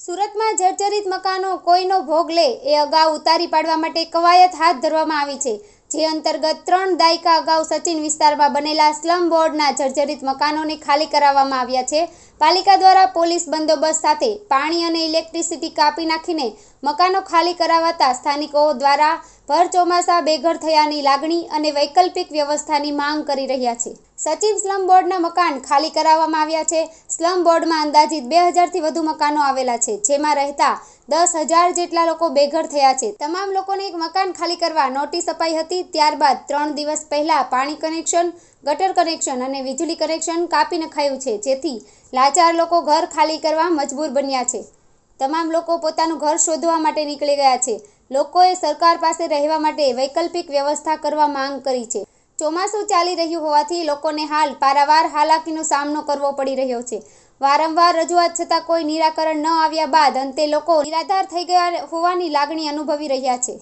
સુરતમાં જર્જરિત મકાનો કોઈનો ભોગ લે એ અગાઉ ઉતારી પાડવા માટે કવાયત હાથ ધરવામાં આવી છે, જે અંતર્ગત 3 દાયકા અગાઉ સચિન વિસ્તારમાં બનેલા સ્લમ બોર્ડના જર્જરિત મકાનોને ખાલી કરાવવામાં આવ્યા છે। પાલિકા દ્વારા પોલીસ બંદોબસ્ત સાથે પાણી અને ઇલેક્ટ્રિસિટી કાપી નાખીને મકાનો ખાલી કરાવાતા સ્થાનિકો દ્વારા ભર ચોમાસા બેઘર થયાની લાગણી અને વૈકલ્પિક વ્યવસ્થાની માંગ કરી રહ્યા છે। સચિન સ્લમ બોર્ડના મકાન ખાલી કરાવવામાં આવ્યા છે। સ્લમ બોર્ડમાં અંદાજિત 2000થી વધુ મકાનો આવેલા છે, જેમાં રહેતા 10,000 જેટલા લોકો બેઘર થયા છે। તમામ લોકોને એક મકાન ખાલી કરવા નોટિસ અપાઈ હતી। ત્યારબાદ 3 દિવસ પહેલા પાણી કનેક્શન, ગટર કનેક્શન અને વીજળી કનેક્શન કાપી નખાયું છે, જેથી લાચાર લોકો ઘર ખાલી કરવા મજબૂર બન્યા છે। તમામ લોકો પોતાનું ઘર શોધવા માટે નીકળી ગયા છે। લોકોએ સરકાર પાસે રહેવા માટે વૈકલ્પિક વ્યવસ્થા કરવા માંગ કરી છે। ચોમાસું ચાલી રહ્યું હોવાથી લોકોને હાલ પારાવાર હાલાકીનો સામનો કરવો પડી રહ્યો છે। વારંવાર રજૂઆત છતાં કોઈ નિરાકરણ ન આવ્યા બાદ અંતે લોકો નિરાધાર થઈ ગયા હોવાની લાગણી અનુભવી રહ્યા છે।